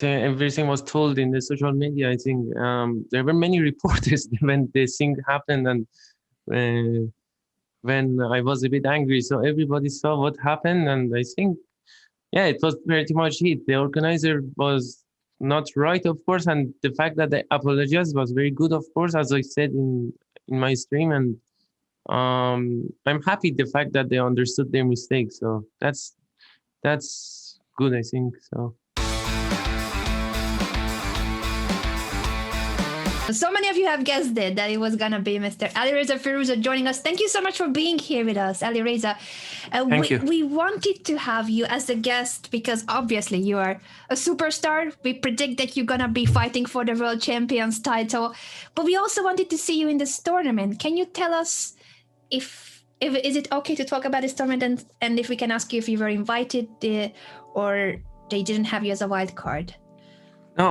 everything was told in the social media. I think there were many reporters when the thing happened, and uh, when I was a bit angry, so everybody saw what happened, and I think yeah, it was pretty much it. The organizer was not right, of course, and the fact that they apologized was very good, of course, as I said in my stream, and I'm happy the fact that they understood their mistake. So that's good, I think. So. So many of you have guessed it, that it was going to be Mr. Alireza Firouzja joining us. Thank you so much for being here with us, Alireza. Thank you. We wanted to have you as a guest because obviously you are a superstar. We predict that you're going to be fighting for the World Champions title. But we also wanted to see you in this tournament. Can you tell us if is it okay to talk about this tournament, and if we can ask you if you were invited or they didn't have you as a wild card? No,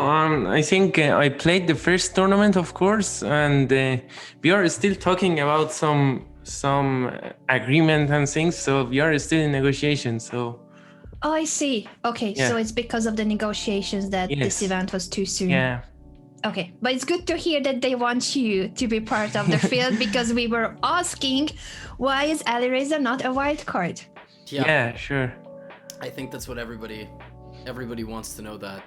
I think I played the first tournament, of course, and we are still talking about some agreement and things. So we are still in negotiations. So. Oh, I see. Okay, Yeah. so it's because of the negotiations that this event was too soon. Yeah. Okay, but it's good to hear that they want you to be part of the field, because we were asking, why is Alireza not a wild card? Yeah, sure. I think that's what everybody wants to know. That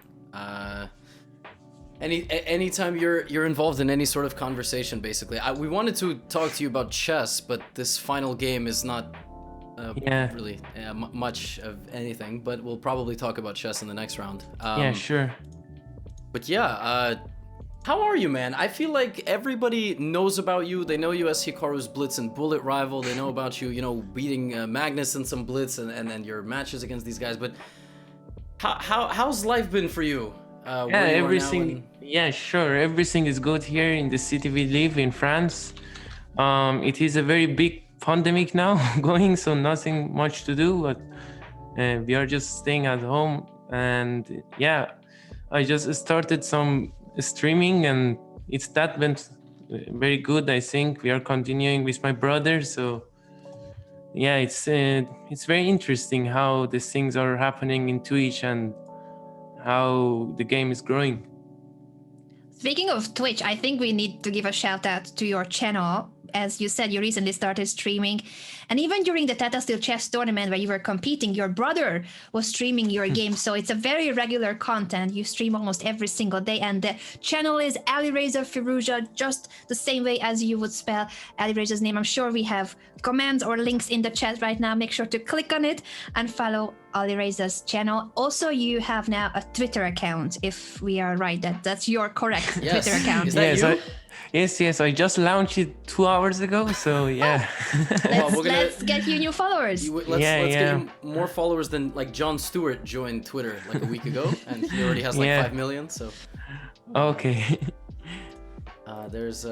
anytime you're involved in any sort of conversation, basically. We wanted to talk to you about chess, but this final game is not really much of anything. But we'll probably talk about chess in the next round. Yeah, sure. But yeah, how are you, man? I feel like everybody knows about you. They know you as Hikaru's Blitz and Bullet rival. They know about you, beating Magnus in some Blitz and then your matches against these guys. But how's life been for you? Everything. Yeah, sure. Everything is good here in the city we live in, France. It is a very big pandemic now going, so nothing much to do. But we are just staying at home, and yeah, I just started some streaming, and that went very good. I think we are continuing with my brother, so yeah, it's very interesting how these things are happening in Twitch and how the game is growing. Speaking of Twitch, I think we need to give a shout out to your channel. As you said, you recently started streaming, and even during the Tata Steel chess tournament where you were competing, your brother was streaming your game. So it's a very regular content. You stream almost every single day, and the channel is Alireza Firouzja, just the same way as you would spell Alireza's name. I'm sure we have comments or links in the chat right now. Make sure to click on it and follow Alireza's channel. Also, you have now a Twitter account, if we are right. That's your correct Twitter account. Is that you? Yes, I just launched it 2 hours ago, so yeah. Let's get you new followers. Let's get you more followers than like Jon Stewart joined Twitter like a week ago, and he already has like 5 million, so. Okay. There's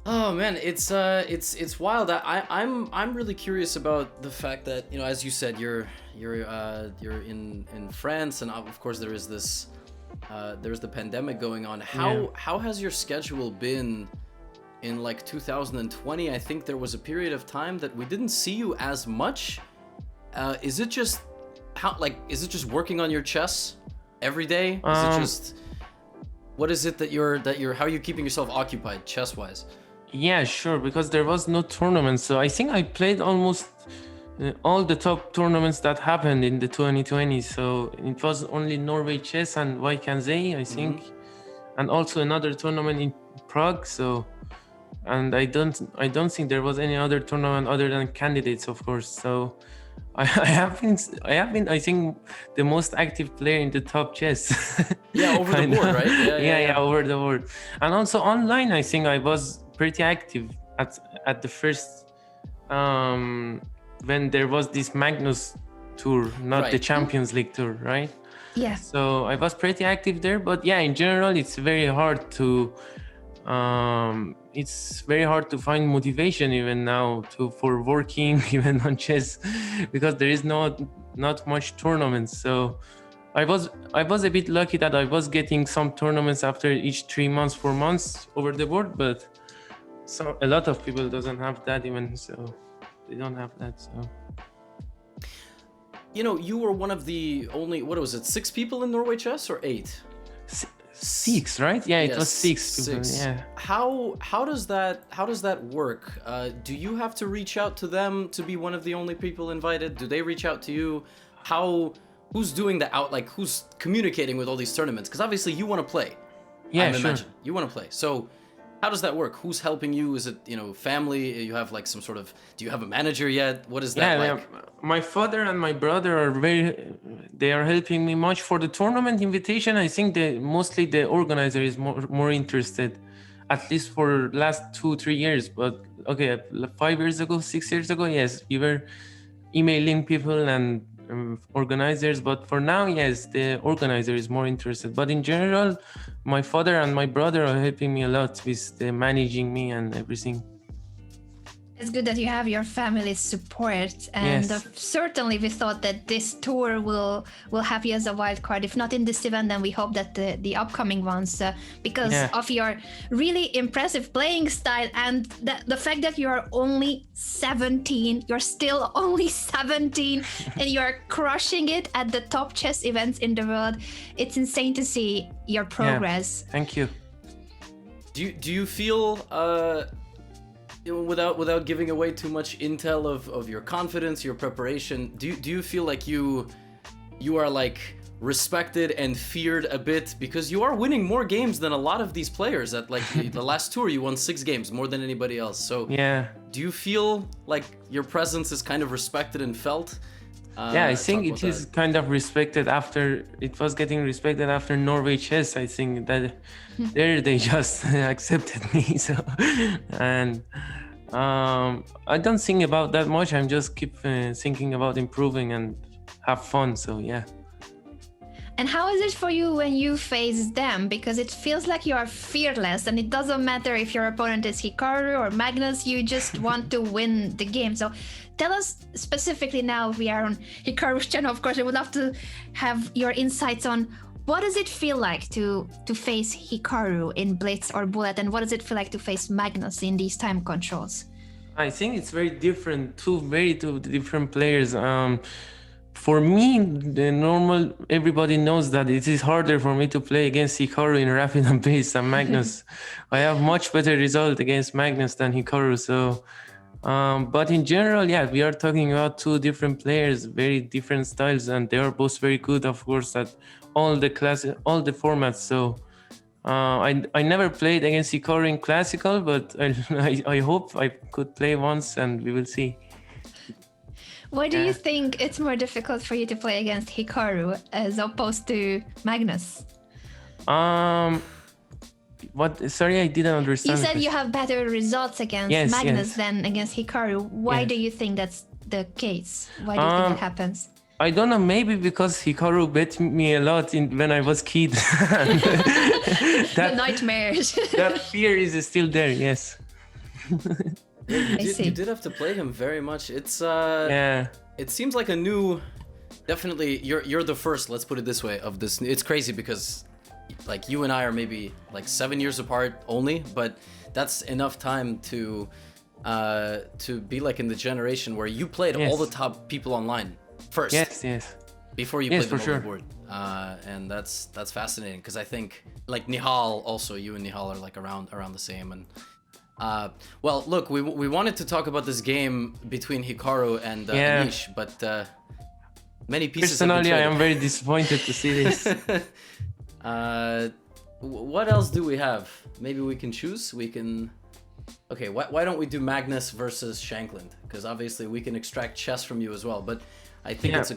oh man, it's wild. I'm really curious about the fact that, as you said, you're in France, and of course there is this there's the pandemic going on. How has your schedule been in like 2020? I think there was a period of time that we didn't see you as much. Is it just working on your chess every day? Is it just, what is it that you're how are you keeping yourself occupied chess wise? Yeah, sure, because there was no tournament, so I think I played almost all the top tournaments that happened in the 2020. So it was only Norway Chess and Vaikanzei, I think, and also another tournament in Prague. So, and I don't think there was any other tournament other than candidates, of course. So I have been I think the most active player in the top chess. Yeah, over the board, right? Yeah, over the board, and also online. I think I was pretty active at the first. When there was this Magnus tour, not the Champions League tour, right? Yeah. So I was pretty active there, but yeah, in general, it's very hard to find motivation even now for working even on chess, because there is not much tournaments. So I was a bit lucky that I was getting some tournaments after each 3 months, 4 months over the board, but a lot of people doesn't have that even, so. They don't have that, so. you were one of the only, what was it, 6 people in Norway Chess or 8? 6, right? Yeah, it was 6 people. Yeah. How does that work? Do you have to reach out to them to be one of the only people invited? Do they reach out to you? Who's doing who's communicating with all these tournaments? Because obviously you want to play. Yeah, sure. You want to play. So how does that work? Who's helping you? Is it, family? You have like some sort of, do you have a manager yet? What is that like? Yeah, my father and my brother they are helping me much for the tournament invitation. I think mostly the organizer is more interested, at least for last 2-3 years. But okay, 5 years ago, 6 years ago, yes, we were emailing people and organizers, but for now, yes, the organizer is more interested. But in general, my father and my brother are helping me a lot with the managing me and everything. It's good that you have your family's support, and Yes. Certainly we thought that this tour will have you as a wild card. If not in this event, then we hope that the upcoming ones, because of your really impressive playing style and the fact that you are only 17, you're still only 17, and you're crushing it at the top chess events in the world. It's insane to see your progress. Yeah. Thank you. Do you feel without giving away too much intel of your confidence, your preparation, do you feel like you are like respected and feared a bit because you are winning more games than a lot of these players? At like the last tour you won 6 games, more than anybody else. So yeah, do you feel like your presence is kind of respected and felt? Yeah, I think it is kind of respected after it was getting respected after Norway Chess. I think that there they just accepted me. So, and I don't think about that much. I'm just keep thinking about improving and have fun. So yeah. And how is it for you when you face them? Because it feels like you are fearless, and it doesn't matter if your opponent is Hikaru or Magnus, you just want to win the game. So tell us specifically now, we are on Hikaru's channel, of course, I would love to have your insights on what does it feel like to face Hikaru in Blitz or Bullet, and what does it feel like to face Magnus in these time controls? I think it's very different, two different players. For me, the normal, everybody knows that it is harder for me to play against Hikaru in rapid and pace than Magnus. I have much better result against Magnus than Hikaru. So, but in general, yeah, we are talking about two different players, very different styles, and they are both very good, of course, at all the formats. So, I never played against Hikaru in classical, but I hope I could play once, and we will see. Why do you think it's more difficult for you to play against Hikaru as opposed to Magnus? What? Sorry, I didn't understand. You said you have better results against Magnus than against Hikaru. Why do you think that's the case? Why do you think that happens? I don't know, maybe because Hikaru bet me a lot when I was kid. The nightmares. That fear is still there, yes. You did have to play him very much. It's it seems like a new, definitely you're the first, let's put it this way, of this. It's crazy because like you and I are maybe like 7 years apart only, but that's enough time to be like in the generation where you played all the top people online first. Yes. Before you played the mobile board. And that's fascinating because I think like Nihal also, you and Nihal are like around the same. And well, look, we wanted to talk about this game between Hikaru and Anish, but many pieces. Personally, I am very disappointed to see this. What else do we have? Maybe we can choose. We can. Okay, why don't we do Magnus versus Shankland? Because obviously we can extract chess from you as well. But I think it's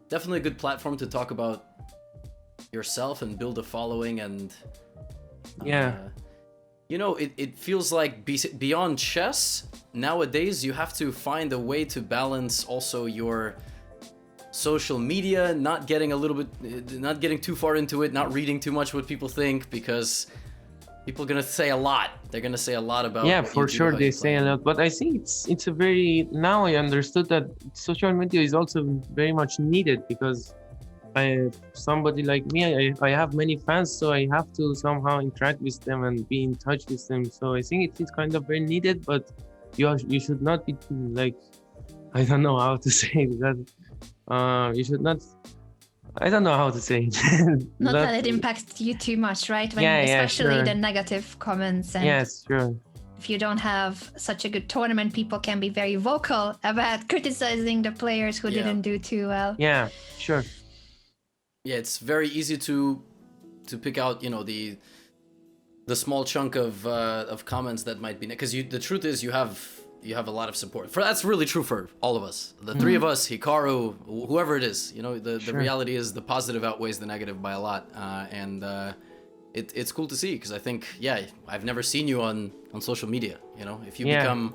definitely a good platform to talk about yourself and build a following and. You know, it feels like beyond chess, nowadays you have to find a way to balance also your social media, not getting too far into it, not reading too much what people think, because people are gonna say a lot. They're gonna say a lot about. Yeah, for sure they say a lot, but I think it's a very, now I understood that social media is also very much needed because somebody like me, I have many fans, so I have to somehow interact with them and be in touch with them. So I think it is kind of very needed, but you should not be like, I don't know how to say, because you should not. I don't know how to say it. Not let it impact you too much, right? When, especially sure. the negative comments. And Yes, sure. if you don't have such a good tournament, people can be very vocal about criticizing the players who didn't do too well. Yeah, sure. Yeah, it's very easy to pick out, you know, the small chunk of comments that might be, because the truth is you have a lot of support. That's really true for all of us. The three of us, Hikaru, whoever it is, you know, the reality is the positive outweighs the negative by a lot, and it's cool to see, because I think, I've never seen you on social media. You know, if you become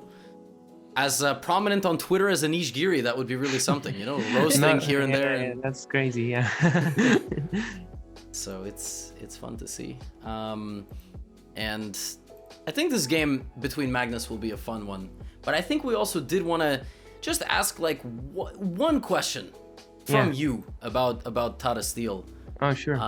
as prominent on Twitter as Anish Giri, that would be really something. You know, roasting here and there. Yeah, that's crazy. Yeah. So it's fun to see. And I think this game between Magnus will be a fun one. But I think we also did want to just ask like one question from you about Tata Steel. Oh, sure.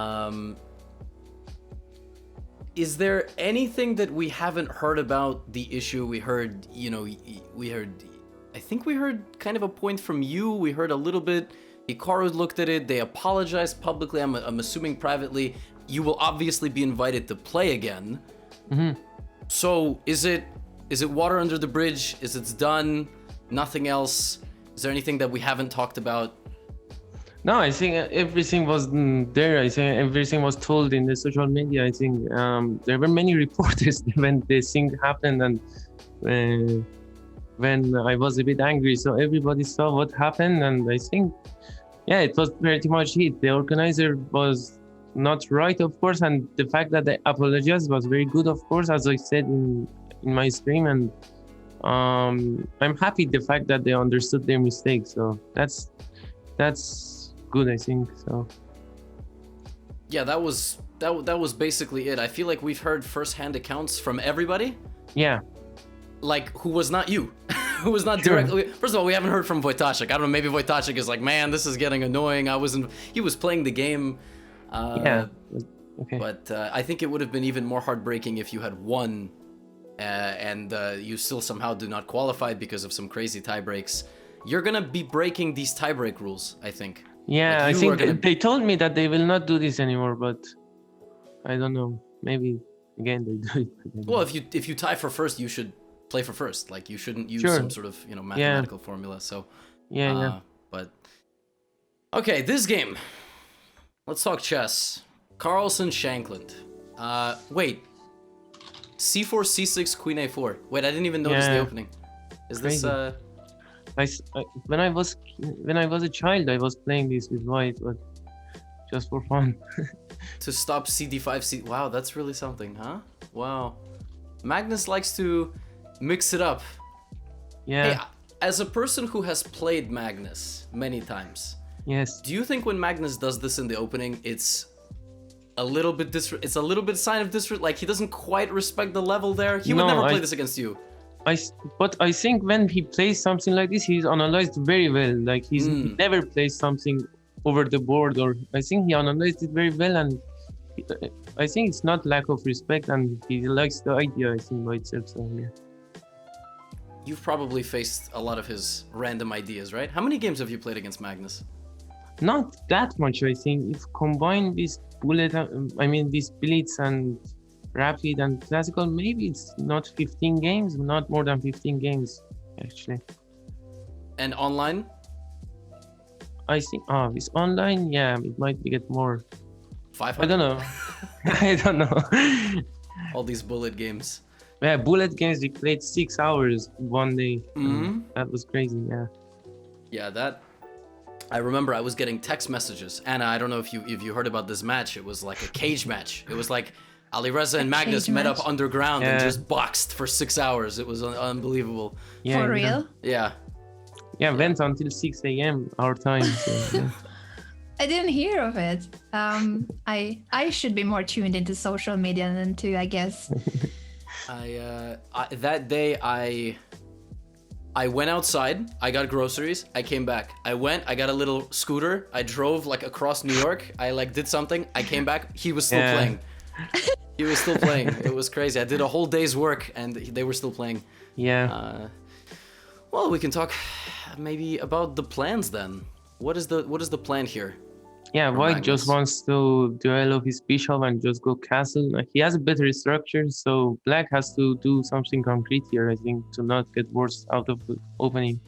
Is there anything that we haven't heard about the issue? We heard, I think we heard kind of a point from you. We heard a little bit. Hikaru looked at it. They apologized publicly. I'm assuming privately. You will obviously be invited to play again. Mm-hmm. So is it water under the bridge? Is it done? Nothing else? Is there anything that we haven't talked about? No, I think everything was there. I think everything was told in the social media. I think there were many reporters when this thing happened, and when I was a bit angry, so everybody saw what happened, and I think, it was pretty much it. The organizer was not right, of course, and the fact that they apologized was very good, of course, as I said in my stream, and I'm happy the fact that they understood their mistake. So that's good, I think. So yeah, that was basically it. I feel like we've heard first-hand accounts from everybody. Yeah. Like, who was not you, who was not directly. First of all, we haven't heard from Wojtaszek. I don't know. Maybe Wojtaszek is like, man, this is getting annoying. He was playing the game. Okay. But I think it would have been even more heartbreaking if you had won, and you still somehow do not qualify because of some crazy tie breaks. You're gonna be breaking these tiebreak rules, I think. Yeah, I think they told me that they will not do this anymore, but I don't know. Maybe again they do it. Well, if you tie for first, you should play for first. Like, you shouldn't use some sort of mathematical formula. So But okay, this game. Let's talk chess. Carlsen Shankland. Wait. C4, C6, Queen A4. Wait, I didn't even notice the opening. Is Crazy. This when I was a child, I was playing this with white, but just for fun. to stop CD5, Wow, that's really something, huh? Wow. Magnus likes to mix it up. Yeah. Hey, as a person who has played Magnus many times, yes. do you think when Magnus does this in the opening, it's a little bit sign of disrespect? Like, he doesn't quite respect the level there? He would never play this against you. But I think when he plays something like this, he's analyzed very well. Like, he never plays something over the board, or I think he analyzed it very well, and I think it's not lack of respect, and he likes the idea, I think, by itself. So yeah. You've probably faced a lot of his random ideas, right? How many games have you played against Magnus? Not that much, I think. If combined with these blitz and rapid and classical, maybe it's not 15 games, not more than 15 games, actually. And online? I think, with online, it might get more. 500? I don't know. I don't know. All these bullet games. Yeah, bullet games, we played 6 hours one day. Mm-hmm. That was crazy, yeah. Yeah, I remember I was getting text messages. Anna, I don't know if you heard about this match. It was like a cage match. It was like Alireza and Magnus met up underground and just boxed for 6 hours. It was unbelievable. Yeah, for real? Yeah. Yeah, went until 6 a.m. our time. So, yeah. I didn't hear of it. I should be more tuned into social media than to, I guess. That day I went outside, I got groceries, I came back. I got a little scooter, I drove like across New York, I like did something, I came back, he was still playing. He was still playing. It was crazy. I did a whole day's work and they were still playing. Yeah. Well, we can talk maybe about the plans then. What is the plan here? Yeah, for White Magnus? just wants to develop his bishop and just go castle. He has a better structure, so Black has to do something concrete here, I think, to not get worse out of the opening.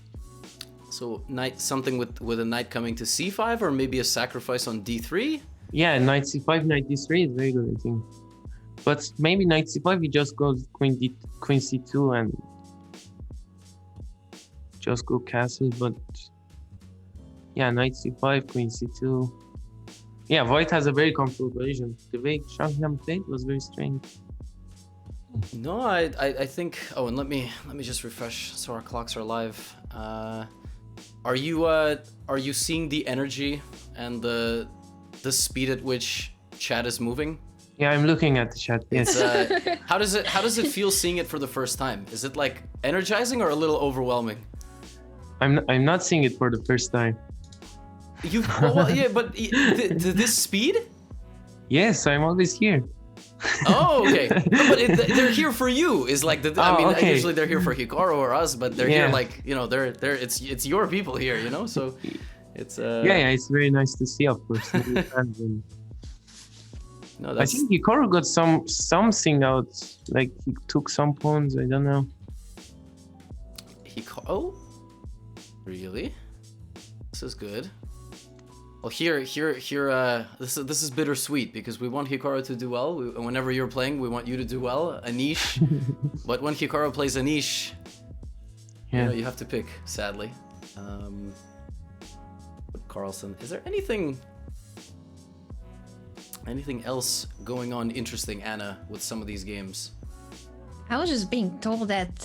So knight, something with a knight coming to c5, or maybe a sacrifice on d3. Yeah, knight c5, knight d3 is very good, I think. But maybe knight c5, he just goes queen c2 and just go castle. But yeah, knight c5, queen c2. Yeah, White has a very comfortable position. The way Shangham played was very strange. No, I think. Oh, and let me just refresh so our clocks are live. Are you seeing the energy and the speed at which chat is moving? Yeah, I'm looking at the chat. Yes. How does it feel seeing it for the first time? Is it like energizing or a little overwhelming? I'm not seeing it for the first time. Yeah, but this speed? Yes, I'm always here. Oh, okay. No, but they're here for you. Is like I mean, okay. usually they're here for Hikaru or us, but they're here like, you know, they're it's your people here, you know. So it's yeah, it's very nice to see, of course. No, I think Hikaru got something out, like he took some pawns. I don't know. Oh, really? This is good. Well, here, this is bittersweet because we want Hikaru to do well. Whenever you're playing, we want you to do well. Anish, but when Hikaru plays Anish, you know, you have to pick. Sadly, but Carlson, is there anything else going on interesting, Anna, with some of these games? I was just being told that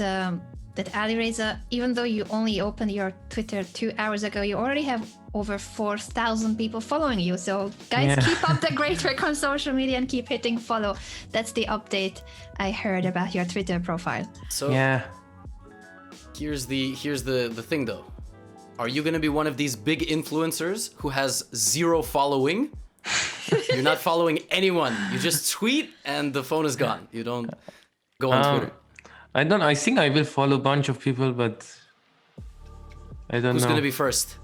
that Alireza, even though you only opened your Twitter 2 hours ago, you already have over 4,000 people following you. So guys, keep up the great work on social media and keep hitting follow. That's the update I heard about your Twitter profile. So here's the thing though. Are you gonna be one of these big influencers who has 0 following? You're not following anyone. You just tweet and the phone is gone. You don't go on Twitter. I think I will follow a bunch of people, but I don't know. Who's gonna be first?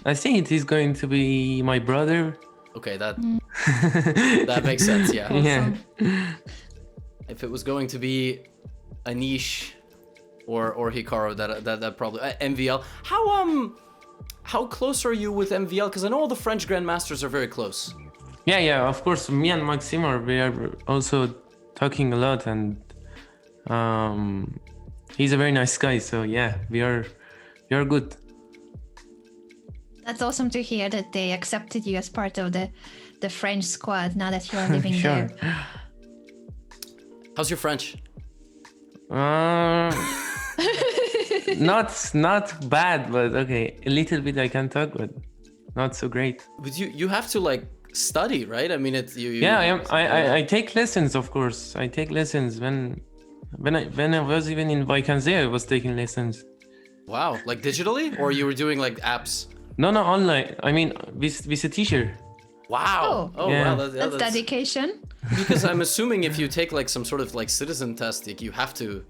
I think it is going to be my brother. Okay, that makes sense. Yeah. Yeah. If it was going to be Anish or Hikaru, that probably MVL. How close are you with MVL? Because I know all the French grandmasters are very close. Yeah. Of course, me and Maxime we are also talking a lot, and he's a very nice guy. So yeah, we are good. That's awesome to hear that they accepted you as part of the French squad now that you are living there. How's your French? Not bad, but okay. A little bit I can talk, but not so great. But you have to like study, right? I mean, it's you. Yeah, I take lessons, of course. I take lessons when I was even in Vacanze, I was taking lessons. Wow, like digitally, or you were doing like apps? No, online. I mean, with a teacher. Wow. Oh, yeah. Wow. That's dedication. Because I'm assuming if you take like some sort of like citizen test, like, you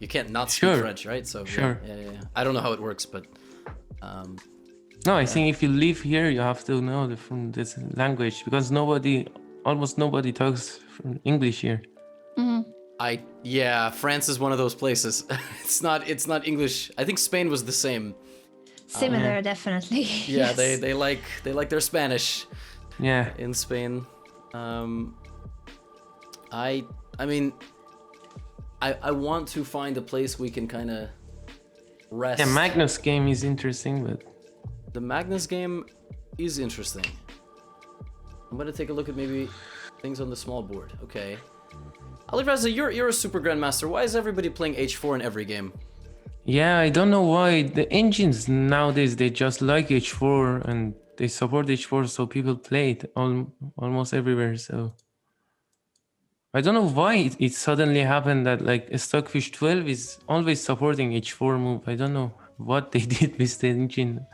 can't not speak French, right? So sure. Yeah. I don't know how it works, but. No, I think if you live here, you have to know this language because almost nobody talks English here. Mm-hmm. France is one of those places. It's not English. I think Spain was the same. Similar, definitely. Yeah, yes. they like their Spanish. Yeah. In Spain. I mean, I want to find a place we can kind of rest. Yeah, Magnus game is interesting, but the Magnus game is interesting. I'm gonna take a look at maybe things on the small board. Okay. Alireza, you're a super grandmaster. Why is everybody playing H4 in every game? Yeah, I don't know why the engines nowadays they just like H4 and they support H4, so people play it almost everywhere. So I don't know why it suddenly happened that like Stockfish 12 is always supporting H4 move. I don't know what they did with the engine.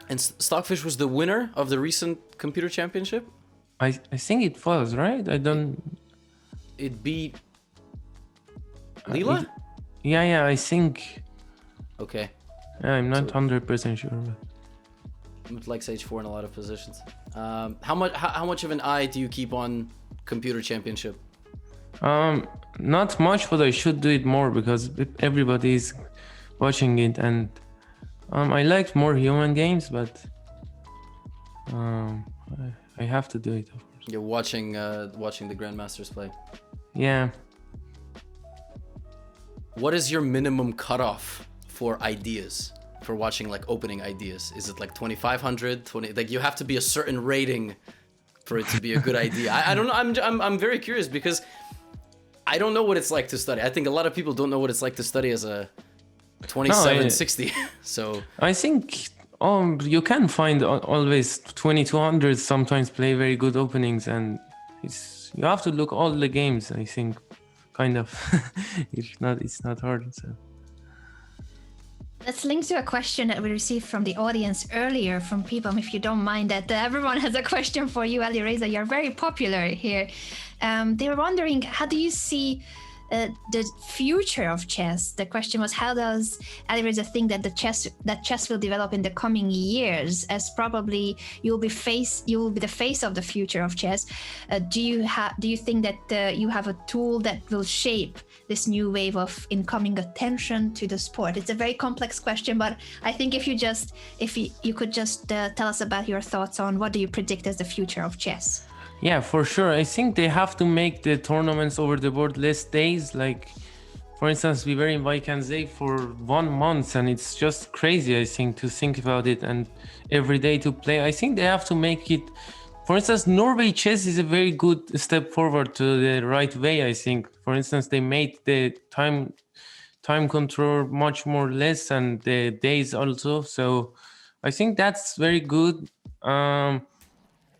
And Stockfish was the winner of the recent computer championship? I think it was, right? I don't... It beat Leela? Yeah, I think... Okay. I'm not 100% sure. But... It likes h4 in a lot of positions. How much of an eye do you keep on computer championship? Not much, but I should do it more because everybody is watching it, and I like more human games, but I have to do it, of course. You're watching the Grandmasters play. Yeah. What is your minimum cutoff for ideas? For watching like opening ideas? Is it like 2500, 20? Like you have to be a certain rating for it to be a good idea. I don't know. I'm very curious because I don't know what it's like to study. I think a lot of people don't know what it's like to study as a 2760. So I think you can find always 2200 sometimes play very good openings, and you have to look all the games, I think, kind of. It's not hard. So let's link to a question that we received from the audience earlier from people, if you don't mind that everyone has a question for you, Alireza. You're very popular here. They were wondering, how do you see the future of chess? The question was, how does Alireza think that chess will develop in the coming years, as probably you will be the face of the future of chess? Do you think that you have a tool that will shape this new wave of incoming attention to the sport? It's a very complex question, but I think if you could just tell us about your thoughts on what do you predict as the future of chess? Yeah, for sure. I think they have to make the tournaments over the board less days. Like, for instance, we were in Vaikanze for 1 month, and it's just crazy, I think, to think about it, and every day to play. I think they have to make it. For instance, Norway chess is a very good step forward to the right way, I think. For instance, they made the time control much more less, and the days also. So I think that's very good.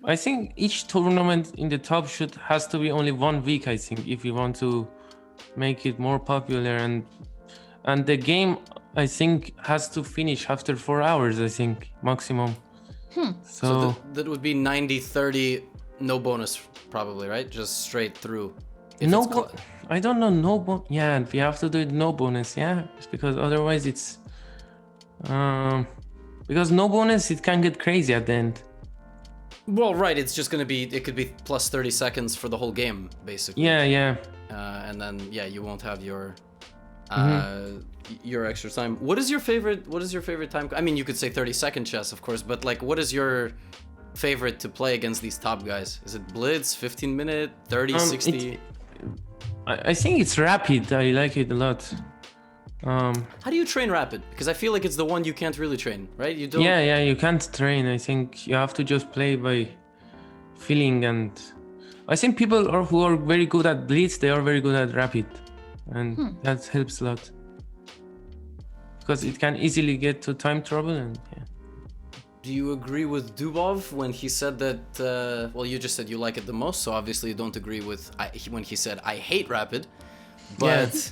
I think each tournament in the top has to be only 1 week, I think, if you want to make it more popular, and the game, I think, has to finish after 4 hours, I think, maximum. So that would be 90-30, no bonus, probably, right? Just straight through. I don't know, no bonus. Yeah, we have to do it no bonus, yeah, because otherwise it's because no bonus, it can get crazy at the end. Well, right, it's just gonna be, it could be plus 30 seconds for the whole game, basically. Yeah. And then, yeah, you won't have your extra time. What is your favorite time? I mean, you could say 30-second chess, of course, but like, what is your favorite to play against these top guys? Is it Blitz, 15-minute, 30, 60? I think it's rapid. I like it a lot. How do you train rapid? Because I feel like it's the one you can't really train, right? You don't. Yeah, you can't train. I think you have to just play by feeling, and I think people who are very good at blitz, they are very good at rapid, and that helps a lot because it can easily get to time trouble. And yeah. Do you agree with Dubov when he said that? Well, you just said you like it the most, so obviously you don't agree with when he said I hate rapid, but. Yeah.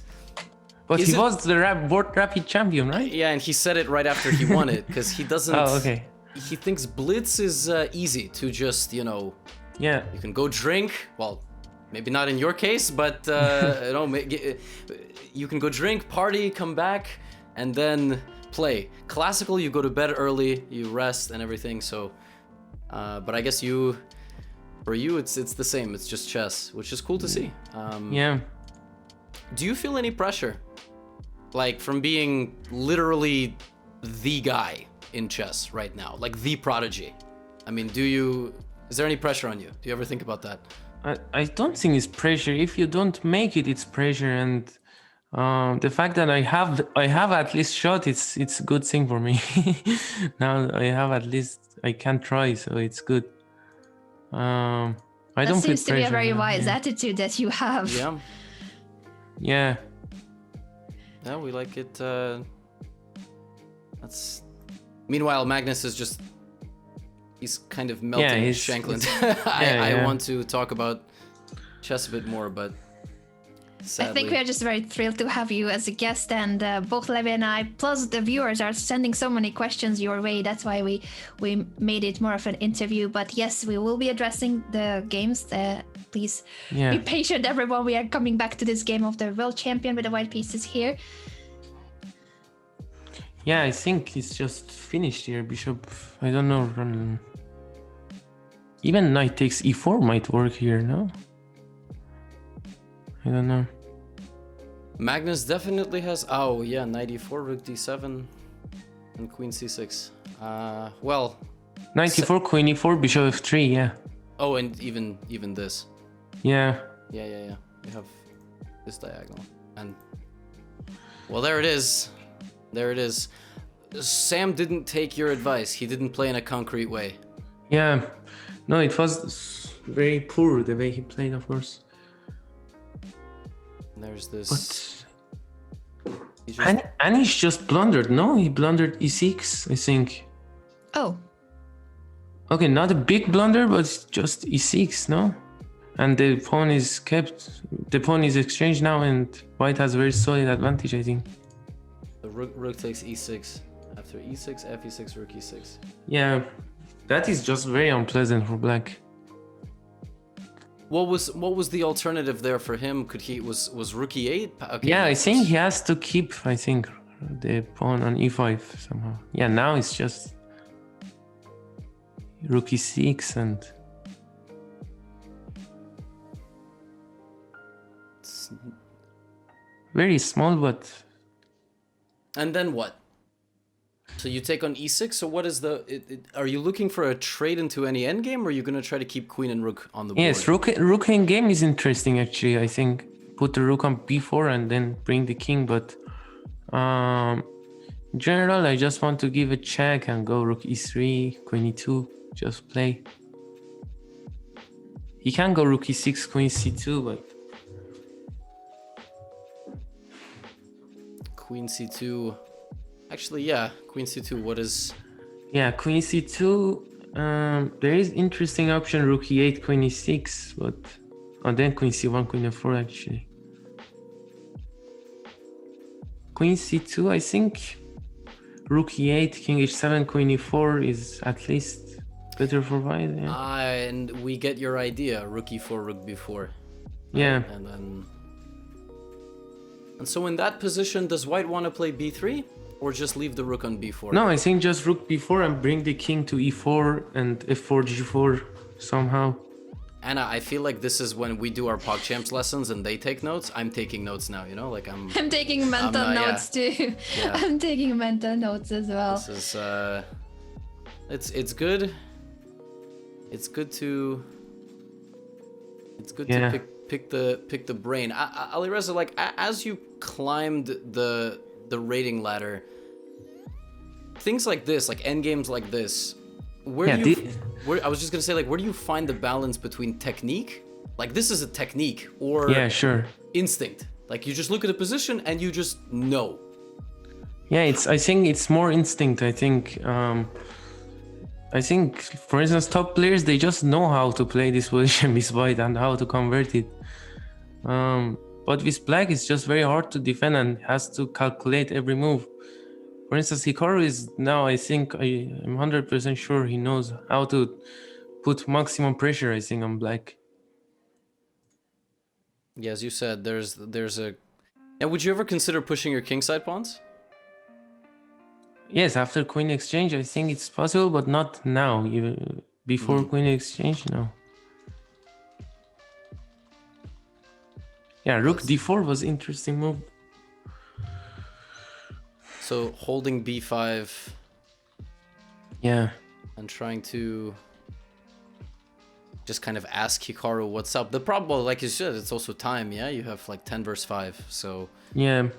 But he was the world rapid champion, right? Yeah, and he said it right after he won it, because he doesn't... Oh, okay. He thinks blitz is easy to just, Yeah. You can go drink, well, maybe not in your case, but, you can go drink, party, come back, and then play. Classical, you go to bed early, you rest and everything, so... but I guess for you, it's the same, it's just chess, which is cool to see. Yeah. Do you feel any pressure? Like from being literally the guy in chess right now, like the prodigy. I mean, is there any pressure on you? Do you ever think about that? I don't think it's pressure. If you don't make it, it's pressure. And the fact that I have at least shot, it's a good thing for me. Now I can try, so it's good. I don't feel pressure. That seems to be a very wise attitude that you have. Yeah. Yeah, we like it. Meanwhile, Magnus is he's kind of melting his Shanklin. I want to talk about chess a bit more, but sadly... I think we are just very thrilled to have you as a guest, and both Levy and I, plus the viewers, are sending so many questions your way. That's why we made it more of an interview. But yes, we will be addressing the games. Please be patient, everyone. We are coming back to this game of the world champion with the white pieces here. Yeah, I think it's just finished here, bishop. I don't know. Even knight takes e4 might work here, no? I don't know. Magnus definitely has... Oh, yeah, knight e4, rook d7, and queen c6. Well... Knight e4, queen e4, bishop f3, yeah. Oh, and even this. Yeah. Yeah. We have this diagonal. And... Well, there it is. There it is. Sam didn't take your advice. He didn't play in a concrete way. Yeah. No, it was very poor the way he played, of course. There's this... But... Anish just blundered, no? He blundered e6, I think. Oh. Okay, not a big blunder, but just e6, no? And the pawn is kept. The pawn is exchanged now, and white has a very solid advantage, I think. The rook takes e6. After e6, fe6, rook e6. Yeah, that is just very unpleasant for black. What was the alternative there for him? Could he was rook e8? Okay, yeah, I think he has to keep. I think the pawn on e5 somehow. Yeah, now it's just rook e6 and. It's... Very small, but. And then what? So you take on e6. So what is the? Are you looking for a trade into any endgame, or are you gonna try to keep queen and rook on the board? Yes, rook endgame is interesting actually. I think put the rook on b4 and then bring the king. But in general, I just want to give a check and go rook e3, queen e2. Just play. He can go rook e6, queen c2, but queen c2. Actually, yeah, queen c2. What is? Yeah, queen c2. There is interesting option rook e8, queen e6, but then queen c1, queen f4 actually. Queen c2, I think. Rook e8, king h7, queen e4 is at least better for white. Yeah. And we get your idea. Rook e4, rook b4. Yeah. And then. And so in that position, does white want to play b3? Or just leave the rook on b4? No, I think just rook b4 and bring the king to e4 and f4, g4 somehow. Anna, I feel like this is when we do our PogChamps lessons and they take notes. I'm taking notes now, you know? Like I'm taking mental notes too. Yeah. I'm taking mental notes as well. This is it's good. It's good to to pick the brain. Alireza, like as you climbed the rating ladder, things like this, like endgames like this, where I was just gonna say, like, where do you find the balance between technique, like this is a technique, or instinct? Like you just look at a position and you just know. Yeah, I think it's more instinct. I think for instance, top players, they just know how to play this position with white and how to convert it. But with black, it's just very hard to defend and has to calculate every move. For instance, Hikaru is now, I think, I'm 100% sure he knows how to put maximum pressure, I think, on black. Yeah, as you said, there's a... Now, would you ever consider pushing your kingside pawns? Yes, after queen exchange, I think it's possible, but not now. Even before queen exchange, no. Yeah, rook d4 was interesting move. So holding b5. Yeah. And trying to just kind of ask Hikaru what's up. The problem, like you said, it's also time, yeah? You have like 10 versus 5, so... Yeah.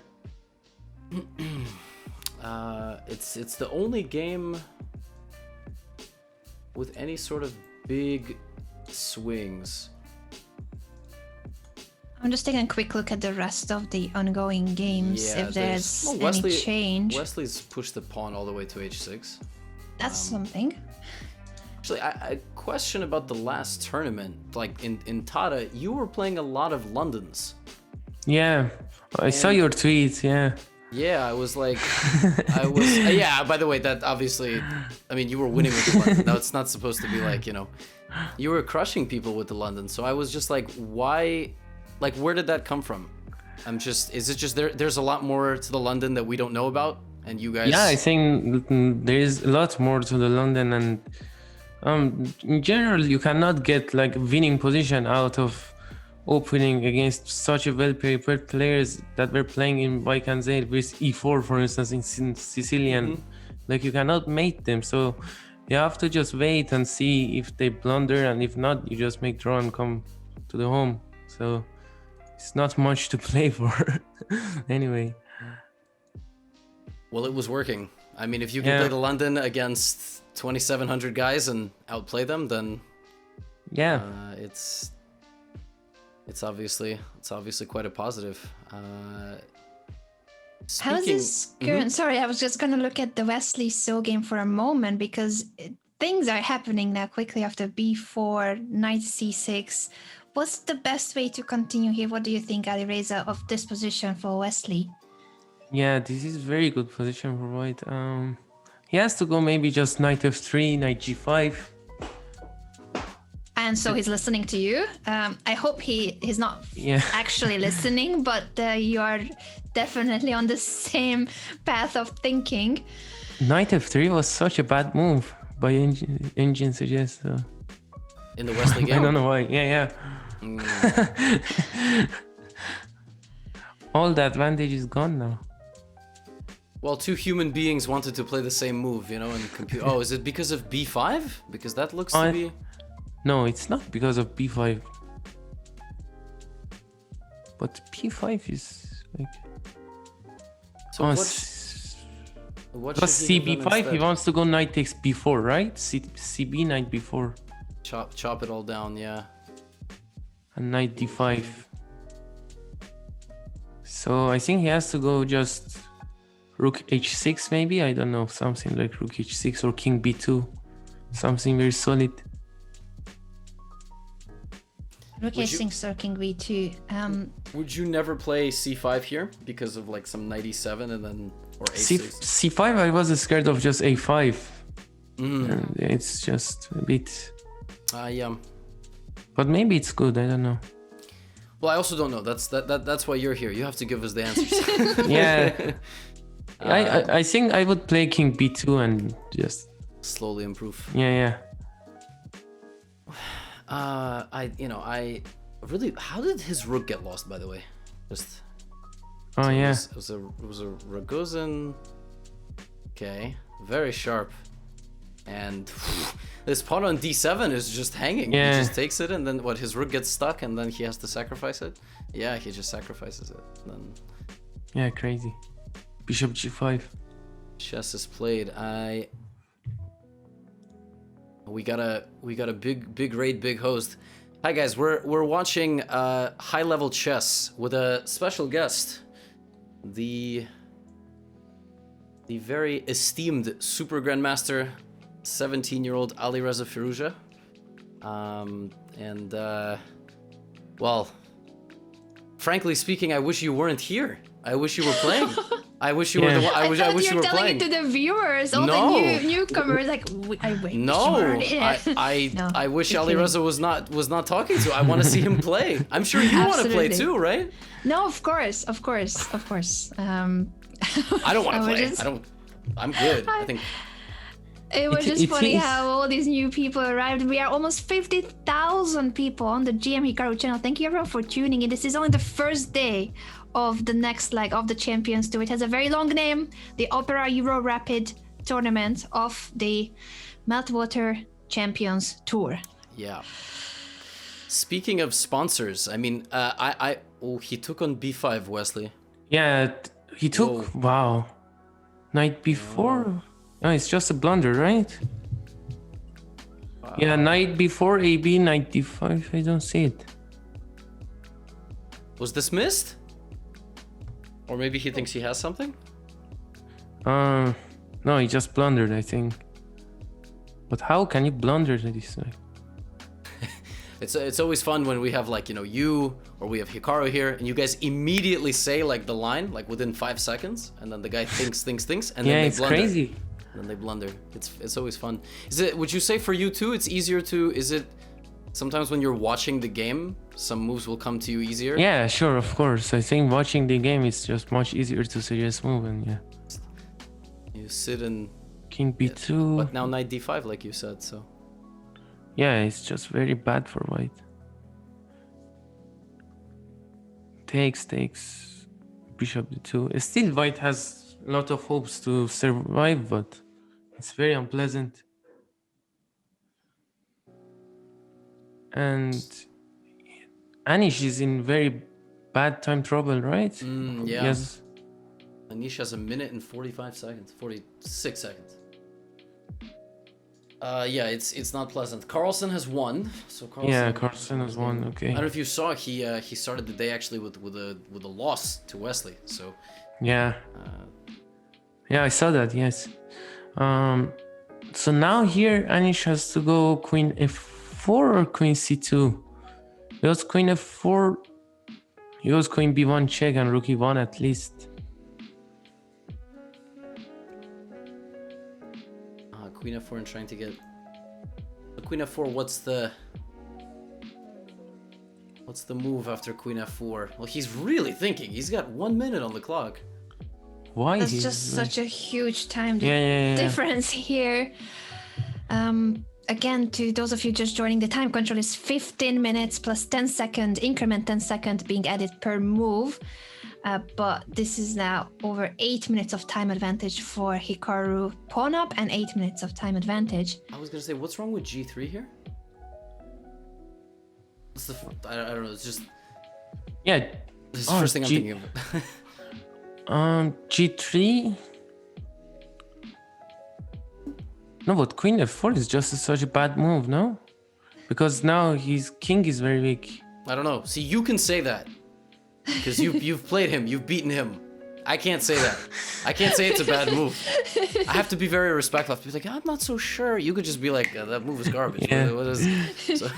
It's the only game with any sort of big swings. I'm just taking a quick look at the rest of the ongoing games, if there's any change. Wesley's pushed the pawn all the way to h6. That's something. Actually, I question about the last tournament. Like in Tata, you were playing a lot of Londons. Yeah, I saw your tweets, yeah. Yeah, I was like, yeah, by the way, that obviously, I mean, you were winning with the London. Now, it's not supposed to be like, you know, you were crushing people with the London. So I was just like, why, like, where did that come from? Is it just there's a lot more to the London that we don't know about? and you guys. Yeah, I think there is a lot more to the London, and in general, you cannot get like winning position out of opening against such a well-prepared players that were playing in Bike and Zale with E4, for instance, in Sicilian. Like you cannot mate them, so you have to just wait and see if they blunder, and if not, you just make draw and come to the home. So it's not much to play for. Anyway. Well, it was working. I mean, if you can play the London against 2,700 guys and outplay them, then it's obviously quite a positive. How's this current? Sorry, I was just gonna look at the Wesley So game for a moment, because things are happening now quickly after B4, knight C6. What's the best way to continue here? What do you think, Alireza, of this position for Wesley? Yeah, this is very good position for White. He has to go maybe just knight F3, knight G5. And so he's listening to you. I hope he's not actually listening, but you are definitely on the same path of thinking. Knight F3 was such a bad move by Engine suggests. In the Wesley game? I don't know why. Yeah. All the advantage is gone now. Well, two human beings wanted to play the same move, you know, and compute. Oh, is it because of B5? Because that looks to be... No, it's not because of B5. But P5 is like... So what plus CB5, he wants to go knight takes B4, right? CB, knight B4. Chop it all down, yeah. And knight D5. So I think he has to go just rook H6 maybe, I don't know, something like rook H6 or king B2. Something very solid. Rook H6 or king B2. Would you never play C5 here because of like some knight E7 and then or A6? C5 I was scared of just A5. And it's just a bit. Yeah. But maybe it's good. I don't know. Well, I also don't know. That's why you're here. You have to give us the answers. Yeah. I think I would play king B2 and just slowly improve. Yeah. I really. How did his rook get lost? By the way, just. Oh yeah. It was a Rogozin. Okay, very sharp, and this pawn on D7 is just hanging. Yeah. He just takes it, and then what? His rook gets stuck, and then he has to sacrifice it. Yeah, he just sacrifices it. Then. Yeah, crazy. Bishop G5. Chess is played. We got a big raid, big host. Hi guys, we're watching high level chess with a special guest, the very esteemed super grandmaster, 17-year-old Alireza Firouzja. Well, frankly speaking, I wish you weren't here. I wish you were playing. I wish you were the one. I wish you were playing. You're telling it to the viewers, all the newcomers. Like, I wish. No, I wish Alireza was not talking to. I want to see him play. I'm sure you want to play too, right? No, of course. I don't want to play. I'm good. I think. It was just funny how all these new people arrived. We are almost 50,000 people on the GMHikaru channel. Thank you everyone for tuning in. This is only the first day of the next leg of the Champions Tour. It has a very long name, the Opera Euro Rapid Tournament of the Meltwater Champions Tour. Yeah. Speaking of sponsors, I mean, he took on B5, Wesley. Yeah, he took. Whoa. Wow. Knight B4. No, it's just a blunder, right? Yeah, knight B4, AB, knight D5. I don't see it. Was this missed? Or maybe he thinks he has something? No, he just blundered, I think. But how can you blunder this way? It's always fun when we have like, you or we have Hikaru here and you guys immediately say like the line like within 5 seconds and then the guy thinks and then they blunder. Crazy. And then they blunder. It's always fun. Would you say for you too it's easier to sometimes when you're watching the game some moves will come to you easier? Yeah, sure, of course. I think watching the game is just much easier to suggest move and yeah. You sit in King b2. but now knight d5, like you said. So Yeah, it's just very bad for white. Takes. Bishop d2. Still, white has a lot of hopes to survive, but it's very unpleasant. And Anish is in very bad time trouble, right? yeah. Yes. Anish has 46 seconds. Yeah, it's not pleasant. Carlsen has won. So Carlsen has won. Okay. I don't know if you saw, he started the day actually with a loss to Wesley. So yeah, I saw that. Yes. So now here Anish has to go queen f4 or queen c2. He goes queen f4. He goes queen b1 check and rook e1 at least. Queen f4 and trying to get queen f4. What's the move after queen f4? Well, he's really thinking. He's got 1 minute on the clock. Why? That's just such a huge time Yeah. difference here. Again, to those of you just joining, the time control is 15 minutes plus 10 second increment, 10 second being added per move. But this is now over 8 minutes of time advantage for Hikaru pawn up and 8 minutes of time advantage. I was gonna say, what's wrong with g3 here? What's I don't know. It's just this is the first thing I'm thinking of. G3. No, but queen f4 is just such a bad move, no? Because now his king is very weak. I don't know. See, you can say that because you've played him, you've beaten him. I can't say that. I can't say it's a bad move. I have to be very respectful. I have to be like, I'm not so sure. You could just be like, that move is garbage. Yeah. What is so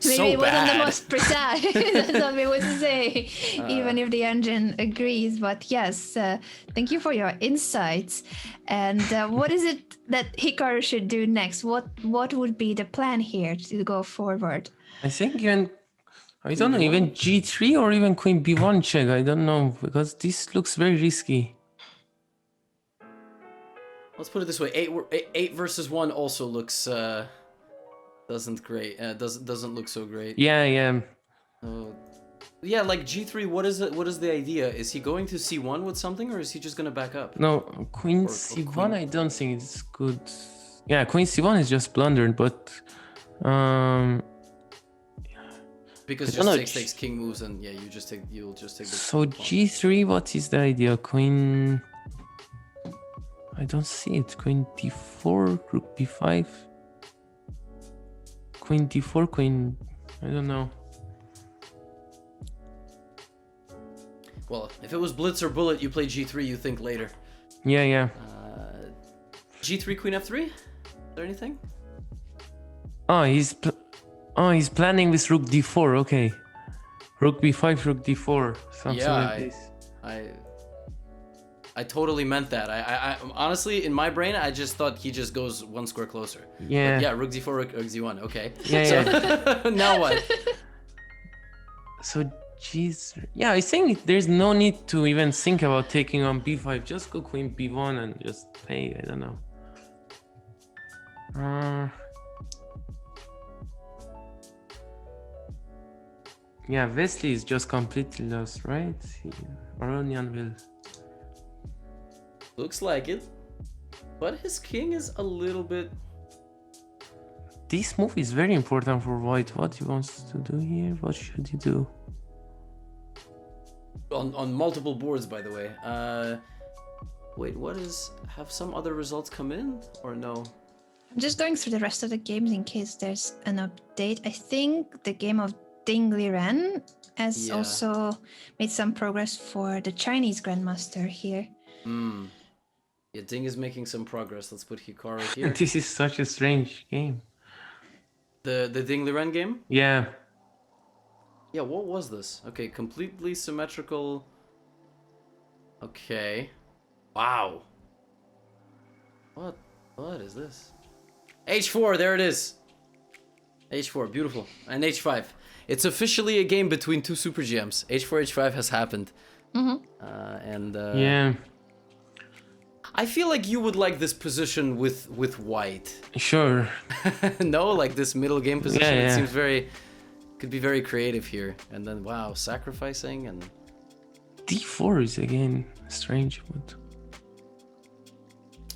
Maybe it wasn't bad. the most precise. That's what we would say, even if the engine agrees. But yes, thank you for your insights. And what is it that Hikaru should do next? What would be the plan here to go forward? I think I don't know, even g3 or even queen b1 check. I don't know, because this looks very risky. Let's put it this way: eight versus 1 also looks doesn't look so great. Yeah. Yeah, like g3. What is it? What is the idea? Is he going to c1 with something, or is he just gonna back up? No, queen c1. I don't think it's good. Yeah, queen c1 is just blundered, but because just takes king moves, and yeah, you'll just take the. So g3, what is the idea? Queen. I don't see it. Queen d4, rook b5. Queen d4, queen. I don't know. Well, if it was blitz or bullet, you play g3. You think later. Yeah. G3, queen f3. Is there anything? He's planning with rook d4. Okay, rook b5, rook d4, something like this. I totally meant that. I honestly, in my brain, I just thought he just goes one square closer. Yeah. But yeah, rook d4, rook z1. Okay. Yeah. Now what? So, jeez. Yeah, I think there's no need to even think about taking on b5. Just go queen b1 and just play. I don't know. Yeah, Wesley is just completely lost, right? Aronian will. Looks like it. But his king is a little bit. This move is very important for white. What he wants to do here? What should he do? On multiple boards, by the way. Wait, have some other results come in or no? I'm just going through the rest of the games in case there's an update. I think the game of Ding Liren has also made some progress for the Chinese Grandmaster here. Yeah, Ding is making some progress. Let's put Hikaru here. This is such a strange game. The Ding Liren game? Yeah. Yeah, what was this? Okay, completely symmetrical. Okay. Wow. What is this? H4, there it is. H4, beautiful. And H5. It's officially a game between two super GMs. H4, H5 has happened. Mm-hmm. And yeah. I feel like you would like this position with white. Sure. No, like this middle game position. Yeah, It yeah. seems could be very creative here. And then wow, sacrificing and D4 is again strange, but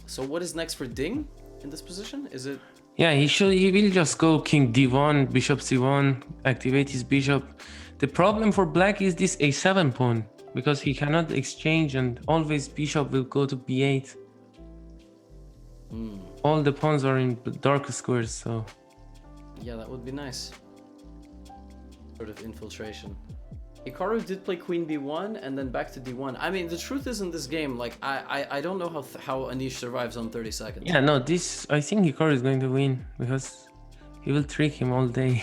so what is next for Ding in this position? Is it? yeah, he will just go king d1, bishop c1, activate his bishop. The problem for black is this a7 pawn, because he cannot exchange and always bishop will go to b8. All the pawns are in dark squares, so Yeah, that would be nice. Sort of infiltration. Hikaru did play queen b1 and then back to d1. I mean, the truth is in this game, like I don't know how Anish survives on 30 seconds. yeah, no, this I think Hikaru is going to win because he will trick him all day.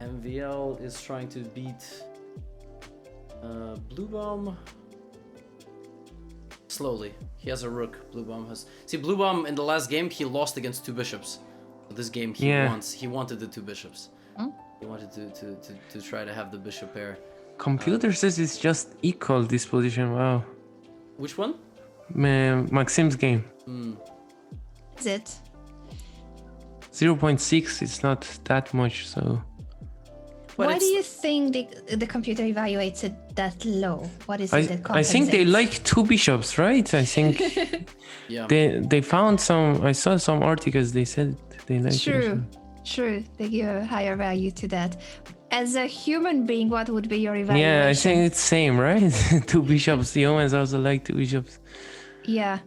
MVL is trying to beat Blue Bomb slowly. He has a rook. Blue Bomb has. See, Blue Bomb in the last game he lost against two bishops. This game he wanted the two bishops. He wanted to try to have the bishop pair. Computer says it's just equal this position. Wow. Which one? Maxim's game. Is it? 0.6. It's not that much, so. But Why do you think the computer evaluates it that low? What is it that I think they compensates? like two bishops, right? I think Yeah. they found some. I saw some articles. They said they like. True. They give a higher value to that. As a human being, what would be your evaluation? Yeah, I think it's same, right? Two bishops. The humans also like two bishops. Yeah.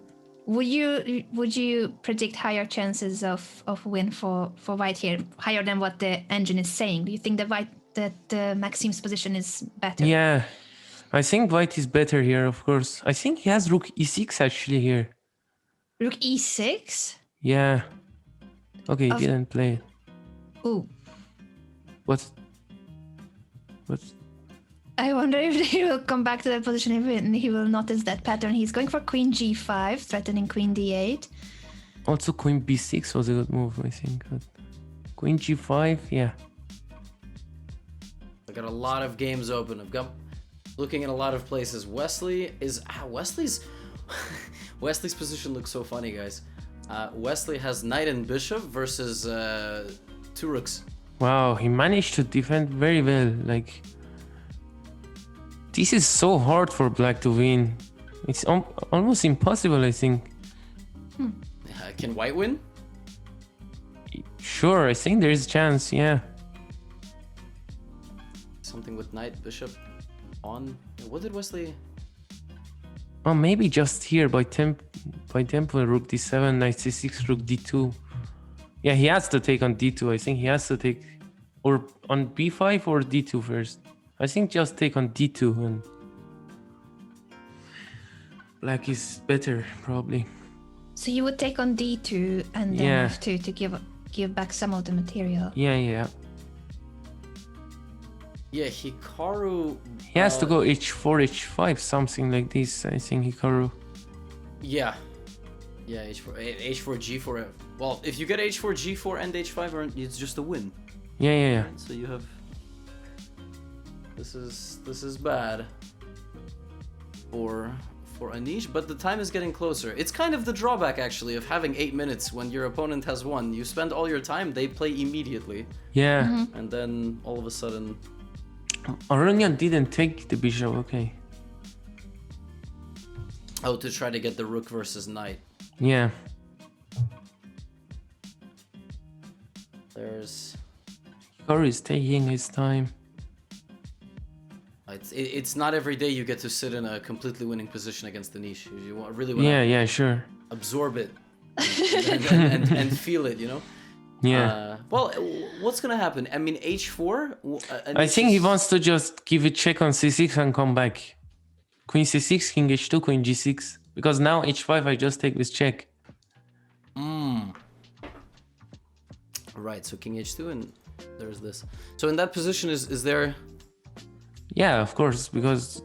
Would you predict higher chances of win for white here, higher than what the engine is saying? Do you think that Maxim's position is better? Yeah, I think white is better here, of course. I think he has rook e6 actually here. Rook e6? Yeah. Okay, he didn't play it. Ooh. What? I wonder if he will come back to that position and he will notice that pattern. He's going for queen g5, threatening queen d8. Also, queen b6 was a good move, I think. But queen g5, yeah. I got a lot of games open. I've got looking at a lot of places. Wesley's Wesley's position looks so funny, guys. Wesley has knight and bishop versus two rooks. Wow, he managed to defend very well. Like, this is so hard for black to win. It's almost impossible, I think. Can white win? Sure, I think there is a chance, yeah. Something with knight, bishop, on. What did Wesley? Oh, maybe just here by tempo, rook d7, knight c6, rook d2. Yeah, he has to take on d2. I think he has to take, or on b5 or d2 first. I think just take on d2 and black is better probably. So you would take on d2 and then Yeah. f2 to give back some of the material. Yeah. Yeah, Hikaru. He has to go h4, h5, something like this. I think Hikaru. Yeah, h4, g4. Well, if you get h4, g4, and h5, it's just a win. Yeah. So you have. This is bad for Anish, but the time is getting closer. It's kind of the drawback actually of having 8 minutes when your opponent has won. You spend all your time, they play immediately, Yeah. and then all of a sudden. Aronian didn't take the bishop, okay. Oh, to try to get the rook versus knight. Yeah. There's. Hikaru is taking his time. It's not every day you get to sit in a completely winning position against the niche. You really want Yeah, sure. absorb it and feel it, you know? Yeah. Well, what's gonna happen? I mean, h4. I think he wants to just give a check on c6 and come back. Queen c6, king h2, queen g6. Because now h5 I just take this check. Right. So king h2 and there's this. So in that position is there? Yeah, of course, because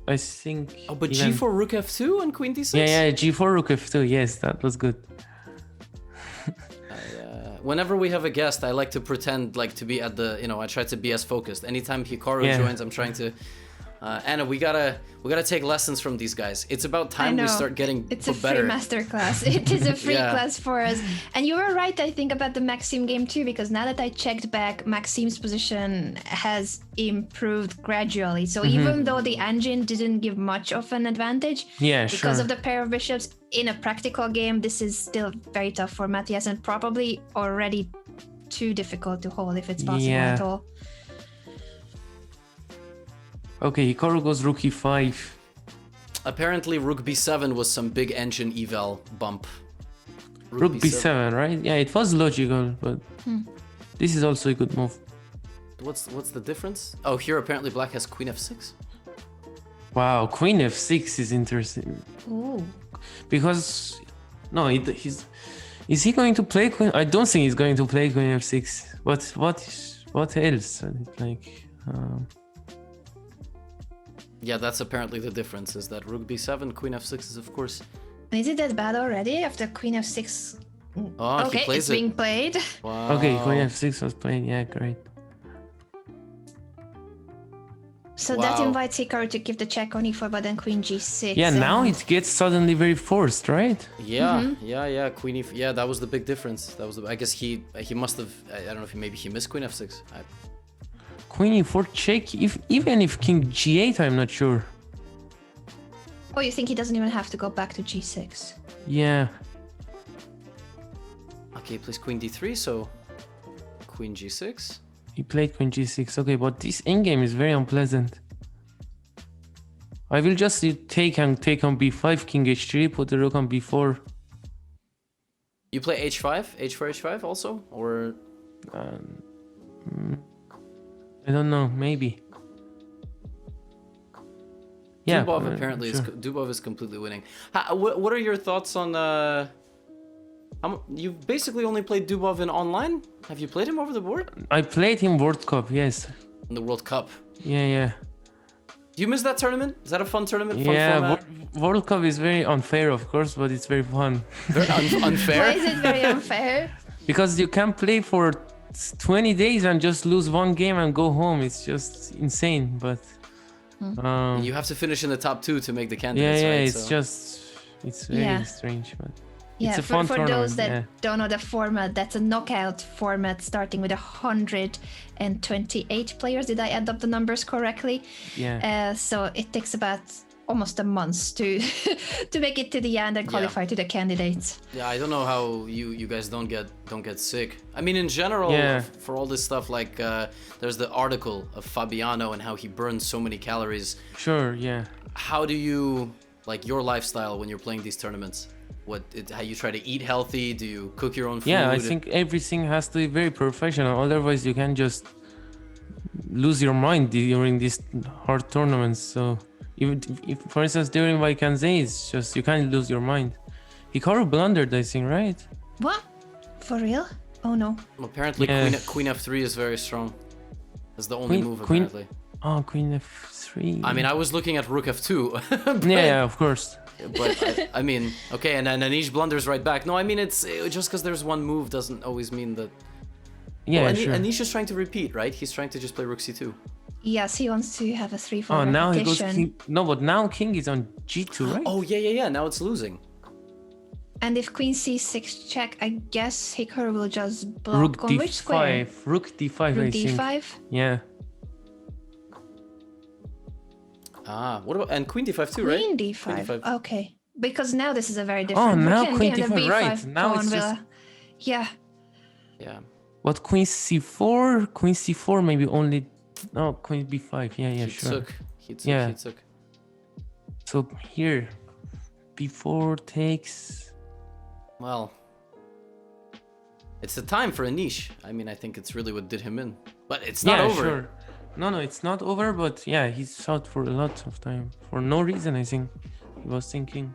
I think. Oh, but even... g4 rook f2 and queen d6. Yeah, g4 rook f2. Yes, that was good. Whenever we have a guest, I like to pretend like to be at the. I try to be as focused. Anytime Hikaru joins, I'm trying to Anna, we gotta take lessons from these guys. It's about time we start getting better. It's a free masterclass. It is a free class for us. And you were right, I think, about the Maxime game too, because now that I checked back, Maxime's position has improved gradually. So even though the engine didn't give much of an advantage, because of the pair of bishops, in a practical game, this is still very tough for Matthias and probably already too difficult to hold if it's possible at all. Okay, Hikaru goes rook e5. Apparently, rook b7 was some big engine eval bump. Rook b7, right? Yeah, it was logical, but this is also a good move. What's the difference? Oh, here apparently black has queen f6. Wow, queen f6 is interesting. Ooh. Because is he going to play queen? I don't think he's going to play queen f6. What else? Like. Yeah, that's apparently the difference, is that rook b7, queen f6 is of course... Is it that bad already after queen f6? Oh, okay, he plays it's being played. Wow. Okay, queen f6 was played, yeah, great. So that invites Hikaru to give the check on e4, but then queen g6. Yeah, now it gets suddenly very forced, right? Yeah, queen e... Yeah, that was the big difference. That was I guess he must have... I don't know if maybe he missed queen f6. Queen e4 check, even if king g8, I'm not sure. Oh, you think he doesn't even have to go back to g6? Yeah. Okay, he plays queen d3, so queen g6. He played queen g6, okay, but this endgame is very unpleasant. I will just take on b5, king h3, put the rook on b4. You play h5? h4, h5 also? Or... I don't know, maybe. Yeah, Dubov apparently Dubov is completely winning. What are your thoughts on you've basically only played Dubov in online? Have you played him over the board? I played him World Cup, yes. In the World Cup? Yeah. Do you miss that tournament? Is that a fun tournament? Yeah, World Cup is very unfair, of course, but it's very fun. Very unfair? Why is it very unfair? Because you can play for 20 days and just lose one game and go home. It's just insane, but... you have to finish in the top 2 to make the candidates, right? It's very strange, but... Yeah, it's a fun for those that yeah. don't know the format, that's a knockout format starting with 128 players. Did I add up the numbers correctly? Yeah. So it takes about almost a month to to make it to the end and qualify to the candidates. Yeah, I don't know how you guys don't get sick. I mean, in general, for all this stuff, like there's the article of Fabiano and how he burns so many calories. Sure, yeah. How do you like your lifestyle when you're playing these tournaments? How you try to eat healthy? Do you cook your own food? Yeah, I think everything has to be very professional. Otherwise, you can just lose your mind during these hard tournaments. So, even if for instance, during Vaikanze, it's just you can't lose your mind. Hikaru blundered, I think, right? What? For real? Oh no. Apparently, Queen F3 is very strong. That's the only move, apparently. Oh, Queen F3. I mean, I was looking at Rook F2. Yeah, of course. But I mean, okay, and then Anish blunders right back. No, I mean, it's just because there's one move doesn't always mean that. Yeah, well, sure. Anish is trying to repeat, right? He's trying to just play Rook C2. Yes, he wants to have a 3-4 Oh, now repetition. he goes king. No, but now king is on G2, right? Oh, yeah. Now it's losing. And if Queen C6 check, I guess Hikaru will just block Rook on D5. which square? Rook D5, Rook I D5? think. Yeah. Ah, what about and Queen D5 too, right? Queen D5. Queen D5. Okay. Because now this is a very different. Oh, now we Queen can D5, right? Now it's just... Yeah. Yeah. What, Queen C4? Queen C4 maybe only... No, Queen B5. Yeah, sure. He took. So here, B4 takes... Well, it's the time for Anish. I mean, I think it's really what did him in. But it's not over. Sure. No, it's not over, but yeah, he's out for a lot of time. For no reason, I think. He was thinking.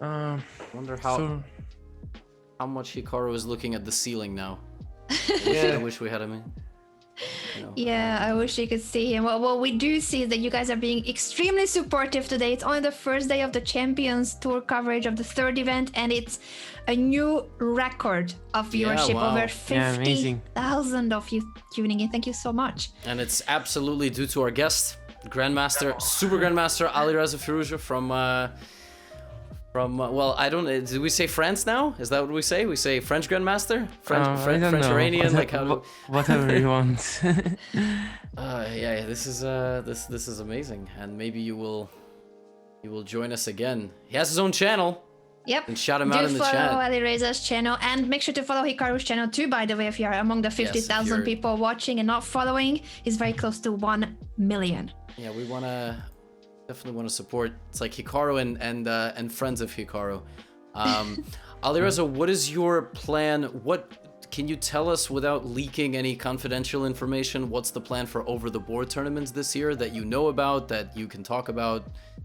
Wonder how much Hikaru is looking at the ceiling now. I wish we had him in. Yeah, I wish you could see him. Well, what we do see is that you guys are being extremely supportive today. It's only the first day of the Champions Tour coverage of the third event, and it's a new record of viewership. Wow. Over amazing. 50,000 of you tuning in. Thank you so much. And it's absolutely due to our guest, Grandmaster, Super Grandmaster Alireza Firouzja from well, I don't. Did we say France now? Is that what we say? We say French Grandmaster, French Iranian, like how? Whatever you want. Yeah. This is amazing, and maybe you will join us again. He has his own channel. Yep. And shout him out in the chat. Do follow Alireza's channel, and make sure to follow Hikaru's channel too, by the way, if you are among the 50,000 people watching and not following. He's very close to 1 million. Yeah, we definitely want to support. It's like Hikaru and friends of Hikaru. Alireza, what is your plan? What can you tell us without leaking any confidential information? What's the plan for over the board tournaments this year that you know about, that you can talk about?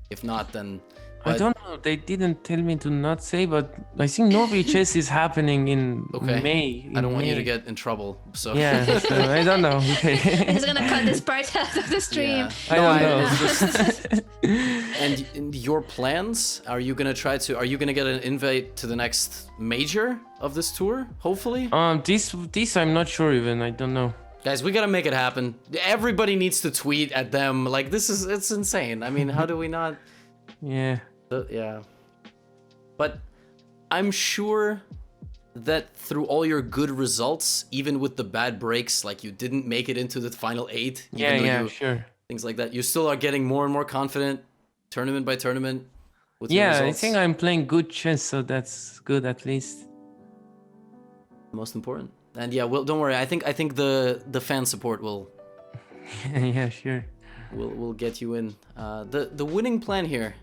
If not, then I don't know. They didn't tell me to not say, but I think Novi Chess is happening in May. I don't want you to get in trouble. So yeah, so I don't know. Okay. He's gonna cut this part out of the stream. Yeah. I don't know. And your plans? Are you gonna get an invite to the next major of this tour? Hopefully. This I'm not sure even. I don't know. Guys, we gotta make it happen. Everybody needs to tweet at them. Like it's insane. I mean, how do we not? Yeah. Yeah. But I'm sure that through all your good results, even with the bad breaks, like you didn't make it into the final 8. Sure. Things like that. You still are getting more and more confident, tournament by tournament. With your results. I think I'm playing good chess, so that's good at least. Most important. And yeah, well, don't worry. I think the fan support will. Yeah, sure. Will get you in. The winning plan here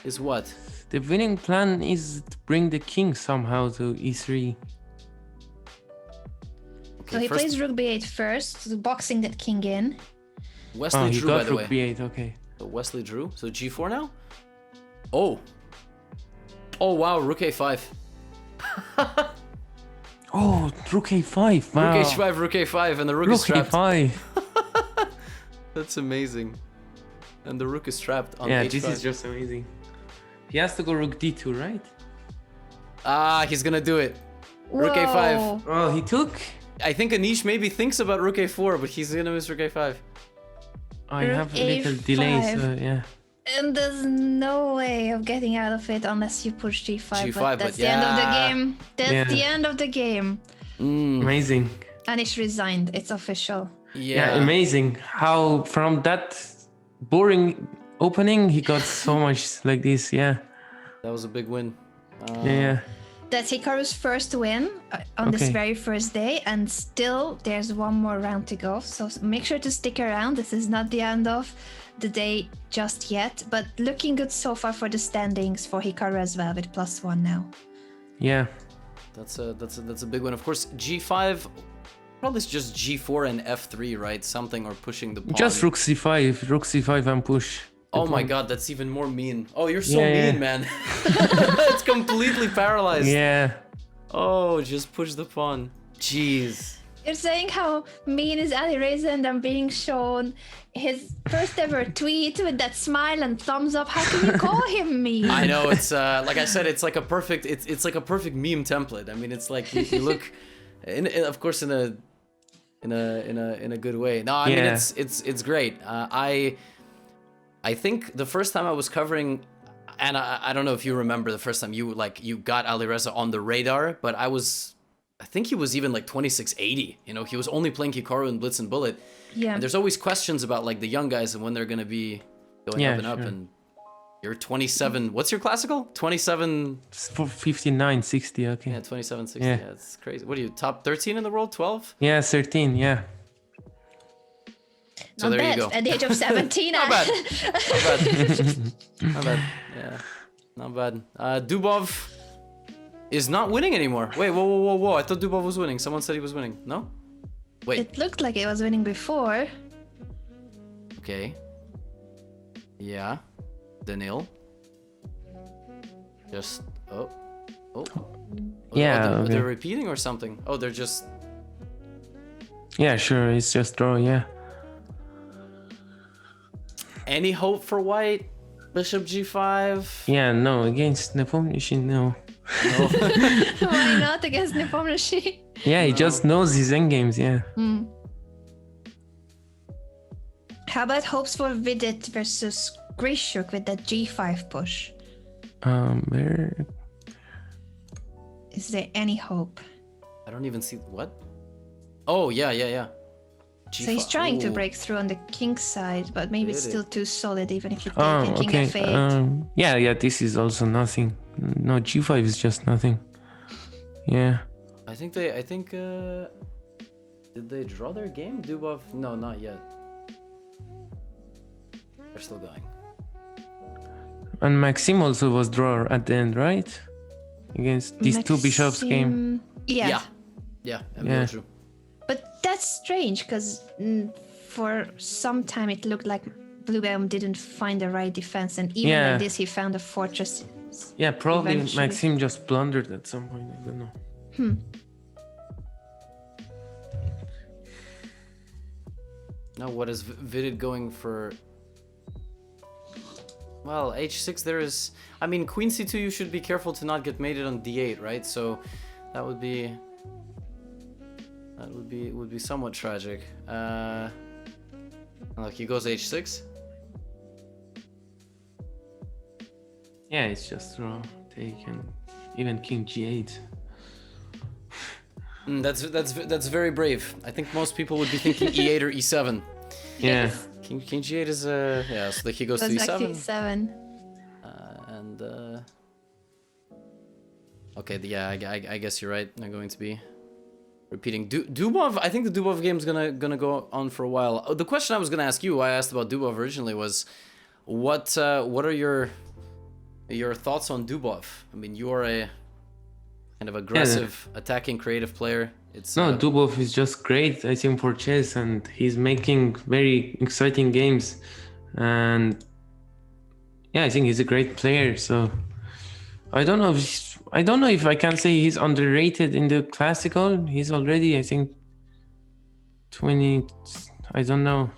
is what? The winning plan is to bring the king somehow to e3. Okay, so he plays rook b8 first, boxing that king in. Wesley drew, by the way. Rook b8, okay. So Wesley drew. So g4 now? Oh wow, rook a5. Oh, rook a5, wow. Rook h5, rook a5, and the rook is trapped. Rook a5. That's amazing. And the rook is trapped on h5. Yeah, this is just amazing. He has to go rook d2, right? He's gonna do it. Whoa. Rook a5. Oh, he took? I think Anish maybe thinks about rook a4, but he's gonna miss rook a5. I have a little delay, so yeah. And there's no way of getting out of it unless you push g5. But that's the end of the game. That's the end of the game. Amazing. Anish resigned. It's official. Yeah, amazing. How from that boring opening he got so much like this. Yeah. That was a big win. Yeah. That's Hikaru's first win on this very first day, and still there's one more round to go. So make sure to stick around. This is not the end of the day just yet, but looking good so far for the standings for Hikaru as well, with +1 now. Yeah. That's a big one. Of course, g5. Probably it's just g4 and f3, right? Something, or pushing the pawn. Just rook c5. Rook c5 and push. Oh my god, that's even more mean. Oh, you're so mean, man. It's completely paralyzed. Yeah. Oh, just push the pawn. Jeez. You're saying how mean is Alireza, and I'm being shown his first ever tweet with that smile and thumbs up. How can you call him mean? I know, it's like I said, it's like a perfect it's like a perfect meme template. I mean, it's like you look of course in a good way. No, I mean it's great. I think the first time I was covering, and I don't know if you remember the first time you got Alireza on the radar, but I think he was even like 2680. You know, he was only playing Hikaru and Blitz and Bullet. Yeah. And there's always questions about like the young guys and when they're gonna be going up and up. And you're 27. What's your classical? 27. 59, 60. Okay. Yeah, 27, 60. Yeah, it's crazy. What are you, top 13 in the world? 12? Yeah, 13. Yeah. So Not there bad. you go. At the age of 17. Not bad. Not bad. Not bad. Yeah. Not bad. Dubov is not winning anymore. Wait, whoa. I thought Dubov was winning. Someone said he was winning. No? Wait. It looked like it was winning before. Okay. Yeah. Daniil. Just... Oh. Yeah. Are they repeating or something? Oh, they're just... Yeah, sure. It's just draw. Yeah. Any hope for white? Bishop g5? Yeah, no. Against Nepomniachtchi, no. No. Why not against Nepomniachtchi? Yeah, he just knows his endgames. Yeah. How about hopes for Vidit versus Grishuk with that g5 push? Where? Is there any hope? I don't even see what. Oh yeah. G5. So he's trying to Ooh. break through on the king side, but maybe it's Really? still too solid even if you take Oh, a king okay. f8. Yeah. This is also nothing. No, G5 is just nothing. Yeah. I think did they draw their game? Dubov? No, not yet. They're still going. And Maxim also was draw at the end, right? Against these two bishops game. Yeah. Yeah. Yeah. True. But that's strange because for some time it looked like Bluebaum didn't find the right defense, and even Yeah. like this he found a fortress. Yeah, probably Eventually. Maxim just blundered at some point. I don't know. Now what is Vidit going for? Well, h6 there is. I mean, queen c2. You should be careful to not get mated on d8, right? So that would be somewhat tragic. Look, he goes h6. Yeah, it's just draw, take, and even king g8. That's very brave. I think most people would be thinking e8 or e7. Yeah. King g8 is yeah. So he goes to Goes back to e7. e7. Okay, yeah, I guess you're right. They're going to be repeating. Dubov, I think the Dubov game is gonna go on for a while. Oh, the question I was gonna ask you, I asked about Dubov originally, was what are your thoughts on Dubov? I mean, you are a kind of aggressive, attacking, creative player. It's No, Dubov is just great, I think, for chess, and he's making very exciting games. And yeah, I think he's a great player. So I don't know if I can say he's underrated in the classical. He's already, I think, 20. I don't know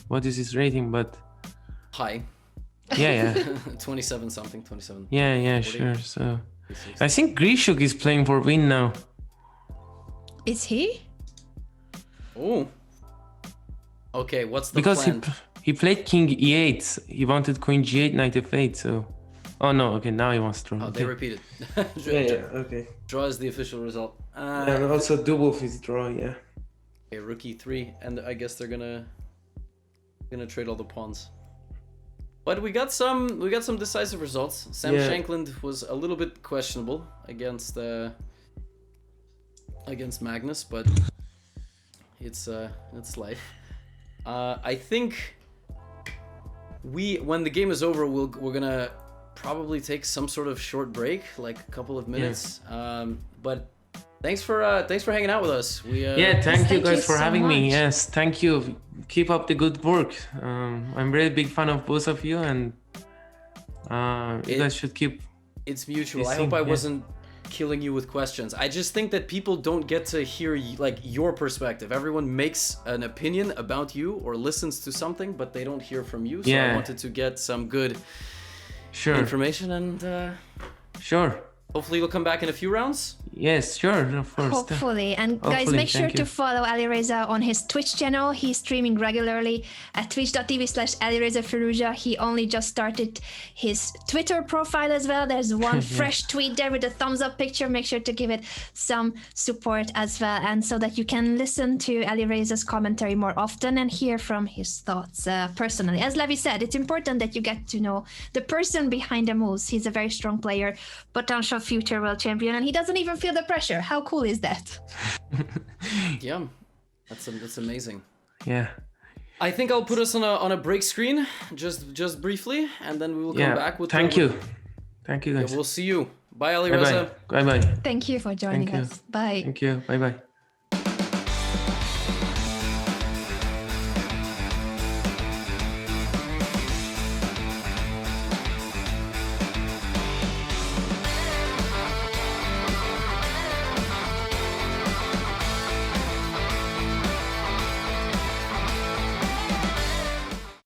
what is his rating, but high. yeah. 27 something, 27. Yeah, 40. sure. So I think Grishuk is playing for win now. Is he? Oh. Okay, what's the Because plan? he played king e8. He wanted queen g8, knight f8. So, oh no, okay, now he wants to draw. Oh, they repeated. Okay. Draw is the official result. And also Dubov is draw, yeah. Okay, rook e3, and I guess they're gonna trade all the pawns. But we got some decisive results. Sam Shankland was a little bit questionable against Magnus, but it's life. I think when the game is over, we're gonna probably take some sort of short break, like a couple of minutes. But thanks for hanging out with us. Thank you guys for so having me. much. Yes, thank you. Keep up the good work. I'm really big fan of both of you, and you guys should keep. It's mutual. I hope I wasn't killing you with questions. I just think that people don't get to hear like your perspective. Everyone makes an opinion about you or listens to something, but they don't hear from you. So I wanted to get some good information, and sure. hopefully you'll come back in a few rounds. Yes, sure, of course. Hopefully. And guys, Hopefully, make sure thank to you. follow Alireza on his Twitch channel. He's streaming regularly at twitch.tv/Alireza Firouzja. He only just started his Twitter profile as well. There's one fresh tweet there with a thumbs up picture. Make sure to give it some support as well. And so that you can listen to Alireza's commentary more often and hear from his thoughts personally. As Levy said, it's important that you get to know the person behind the moves. He's a very strong player, potential future world champion, and he doesn't even feel the pressure. How cool is that? Yeah, that's amazing. Yeah. I think I'll put us on a break screen just briefly, and then we will come back with. Thank you guys. We'll see you. Bye, Alireza. Bye bye. Thank you for joining Thank you. us. Bye. Thank you. Bye bye.